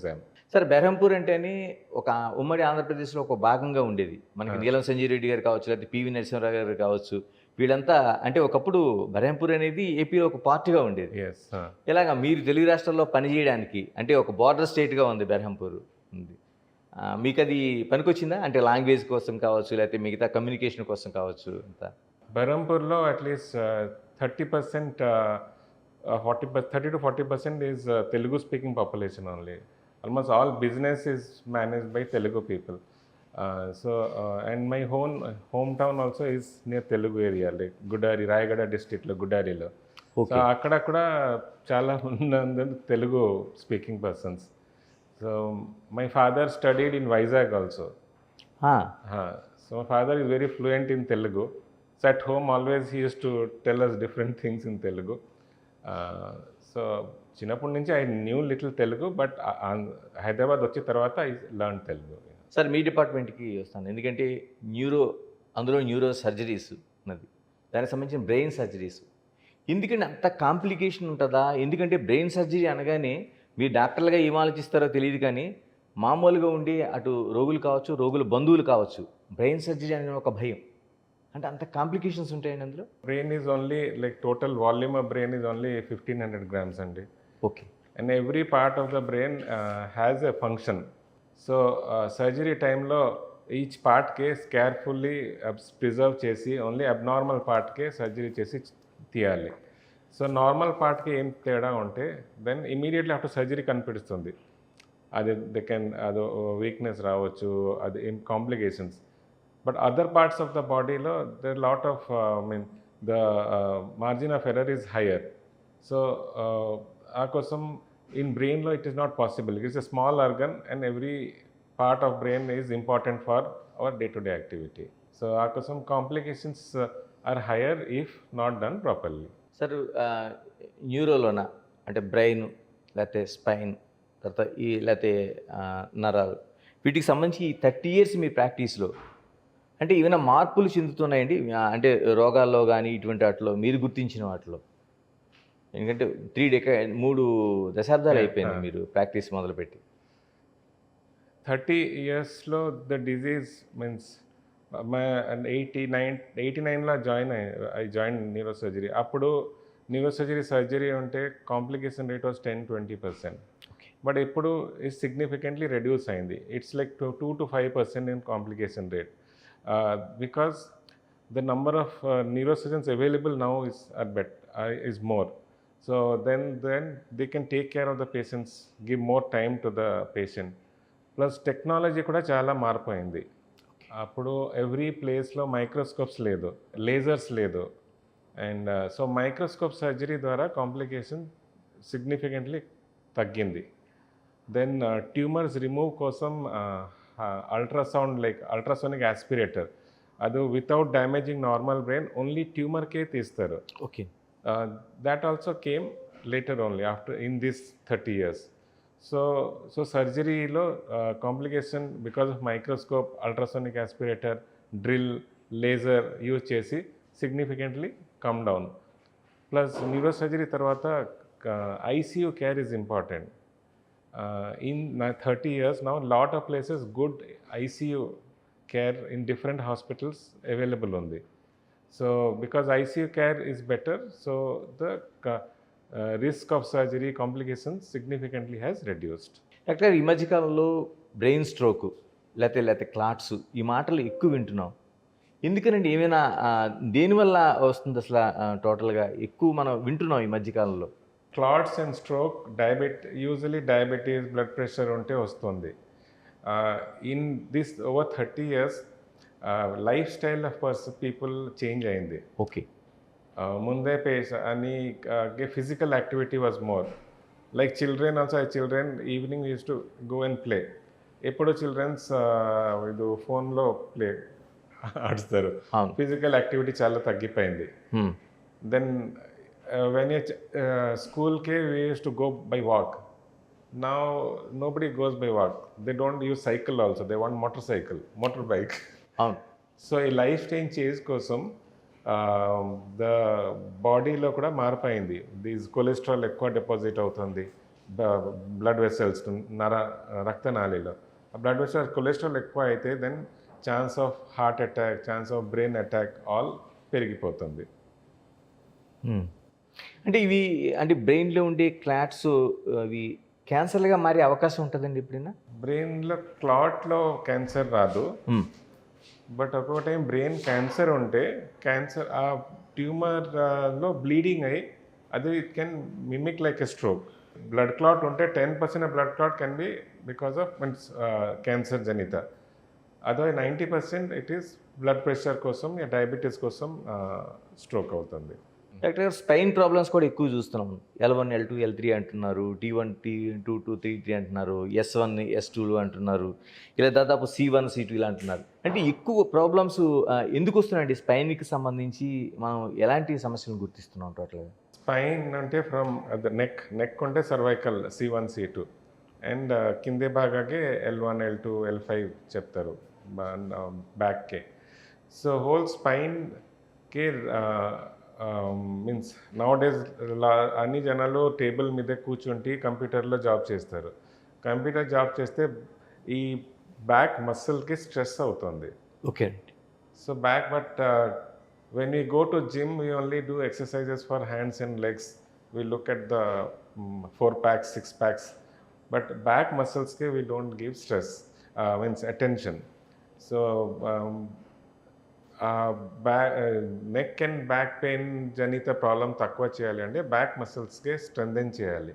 exam. Sir Berhampur అంటేనే ఒక ఉమ్మడి ఆంధ్రప్రదేశ్లో ఒక భాగంగా ఉండేది. మనకి ఆ. నీలం సంజయ్ రెడ్డి గారు కావచ్చు, లేకపోతే పివి నరసింహారావు గారు కావచ్చు. వీళ్ళంతా అంటే ఒకప్పుడు బెర్హంపూర్ అనేది ఏపీలో ఒక పార్ట్‌గా ఉండేది. Yes. ఇలాగా మీరు తెలుగు రాష్ట్రాల్లో పనిచేయడానికి అంటే ఒక బోర్డర్ స్టేట్‌గా ఉంది బెర్హంపూర్ ఉంది. మీకది పనికొచ్చిందా? అంటే లాంగ్వేజ్ కోసం కావచ్చు, లేకపోతే మిగతా కమ్యూనికేషన్ కోసం కావచ్చు అంతా. Berhampurlo at least 30%, 30 to 40% is Telugu speaking population only. Almost all business is managed by Telugu people. And my hometown also is near Telugu area, like Gudari, Rayagada district lo Gudari lo. So okay. akkada chala unnandi Telugu speaking persons. So my father studied in Vizag also. ఆ! So my father is very fluent in Telugu. So at home always he used to tell us different things in Telugu. So చిన్నప్పటి నుంచి I knew little Telugu, but Hyderabad వచ్చిన తర్వాత I learn Telugu. Sir మీ డిపార్ట్మెంట్‌కి వస్తాను. ఎందుకంటే అందులో neuro surgeries ఉన్నది. దానికి సంబంధించిన బ్రెయిన్ సర్జరీస్. ఎందుకంటే అంత కాంప్లికేషన్ ఉంటదా? ఎందుకంటే బ్రెయిన్ సర్జరీ అనగానే మీరు డాక్టర్లుగా ఏం ఆలోచిస్తారో తెలీదు కానీ, మామూలుగా ఉండి అటు రోగులు కావచ్చు, రోగుల బంధువులు కావచ్చు, బ్రెయిన్ సర్జరీ అనే ఒక భయం. అంటే అంత కాంప్లికేషన్స్ ఉంటాయండి అందులో? Brain is only like total volume of brain is only 1500 grams అండి. Okay. And every part of the brain has a function. So surgery టైంలో ఈచ్ పార్ట్కే కేర్ఫుల్లీ ప్రిజర్వ్ చేసి ఓన్లీ అబ్నార్మల్ పార్ట్కే సర్జరీ చేసి తీయాలి. సో నార్మల్ పార్ట్కి ఏం తేడా ఉంటే then immediately after surgery కనిపిస్తుంది. అది అది వీక్నెస్ రావచ్చు, అది ఏం complications. But other parts of the body, there are a lot of, the margin of error is higher. So, in brain, it is not possible. It is a small organ, and every part of brain is important for our day-to-day activity. So, complications are higher if not done properly. Sir న్యూరోలోన అంటే brain, లేకపోతే spine, తర్వాత లేకపోతే నరాలు, వీటికి సంబంధించి ఈ 30 years మీ ప్రాక్టీస్లో అంటే ఏమైనా మార్పులు చెందుతున్నాయండి? అంటే రోగాల్లో కానీ ఇటువంటి వాటిలో మీరు గుర్తించిన వాటిలో? ఎందుకంటే 3 దశాబ్దాలు అయిపోయింది మీరు ప్రాక్టీస్ మొదలుపెట్టి. 30 yearsలో ద డిజీజ్ మీన్స్ 89లో ఐ జాయిన్ న్యూరో సర్జరీ. అప్పుడు న్యూరో సర్జరీ ఉంటే కాంప్లికేషన్ రేట్ వాజ్ 10-20%. బట్ ఇప్పుడు ఇది సిగ్నిఫికెంట్లీ రెడ్యూస్ అయింది. It's like 2 to 5% in complication rate. Because the number of neurosurgeons available now is more. So then they can take care of the patients, give more time to the patient. Plus technology kuda chala marpoyindi. Appudu every place lo microscopes ledu, lasers ledu, and so microscope surgery dwara complication significantly taggindi. Then tumors remove kosam ultrasound, like ultrasonic aspirator, adu without damaging normal brain, only tumor ke teestaru. Okay. That also came later only after in this 30 years. So surgery lo complication because of microscope, ultrasonic aspirator, drill, laser use chesi significantly come down. Plus neurosurgery tarvata ICU care is important. In 30 years now, lot of places good ICU care in different hospitals available on the. So because ICU care is better, so the risk of surgery complications significantly has reduced. Doctor, ఈ మధ్యకాలంలో brain stroke లేకపోతే clots ఈ మాటలు ఎక్కువ వింటున్నాం. ఎందుకనండి? ఏమైనా దేనివల్ల వస్తుంది అసలు? టోటల్గా ఎక్కువ మనం వింటున్నాం ఈ మధ్యకాలంలో. Clots and stroke, usually diabetes, blood pressure ఉంటే వస్తుంది. In this over 30 years life style of people change అయింది. ఓకే. ముందే అని physical activity was more. Like children also, evening use to go and play. ఎప్పుడు చిల్డ్రన్స్ ఇది ఫోన్లో play ఆడుస్తారు. Physical activity చాలా తగ్గిపోయింది. Then when school we used to go by walk. Now nobody goes by walk. They don't use cycle also. They want motorbike. So a life change kosam the body lo kuda marpayindi. This cholesterol ఎక్కువ deposit అవుతుంది, blood vessels రక్తనాళిలో ఆ blood vessel cholesterol ఎక్కువ అయితే then chance of heart attack, chance of brain attack all పెరిగిపోతుంది. అంటే ఇవి అంటే బ్రెయిన్లో ఉండే క్లాట్స్ అవి క్యాన్సర్లుగా మారే అవకాశం ఉంటుందండి ఎప్పుడైనా? బ్రెయిన్లో క్లాట్లో క్యాన్సర్ రాదు, బట్ ఒక్కొక్క టైం బ్రెయిన్ క్యాన్సర్ ఉంటే క్యాన్సర్ ఆ ట్యూమర్లో బ్లీడింగ్ అయ్యి అది it can mimic like a stroke. Blood clot ఉంటే 10% of blood clot can be because of means cancer జనిత. అదే 90% ఇట్ ఈస్ బ్లడ్ ప్రెషర్ కోసం డయాబెటీస్ కోసం స్ట్రోక్ అవుతుంది. డాక్టర్ గారు స్పైన్ ప్రాబ్లమ్స్ కూడా ఎక్కువ చూస్తున్నాం. L1, L2, L3 అంటున్నారు, T1, T2, T3 అంటున్నారు, S1, S2 అంటున్నారు, ఇలా దాదాపు C1, C2 ఇలా అంటున్నారు. అంటే ఎక్కువ ప్రాబ్లమ్స్ ఎందుకు వస్తున్నాయండి స్పైన్కి సంబంధించి? మనం ఎలాంటి సమస్యలను గుర్తిస్తున్నాం టోటల్గా? స్పైన్ అంటే ఫ్రమ్ ద నెక్ ఉంటే సర్వైకల్ C1, C2 అండ్ కిందే భాగాకే L1, L2, L5 చెప్తారు బ్యాక్కే. సో హోల్ స్పైన్కి మీన్స్ నౌ డేస్ అన్ని జనాలు టేబుల్ మీద కూర్చుంటే కంప్యూటర్లో జాబ్ చేస్తారు. కంప్యూటర్ జాబ్ చేస్తే ఈ బ్యాక్ మసిల్కి స్ట్రెస్ అవుతుంది. Okay. So back but when we go to gym we only do exercises for hands and legs, we look at the 4 packs 6 packs, but back muscles ke we don't give stress, means attention. So neck and back pain జనిత problem తక్కువ చేయాలి అంటే back మసిల్స్కి strengthen చేయాలి.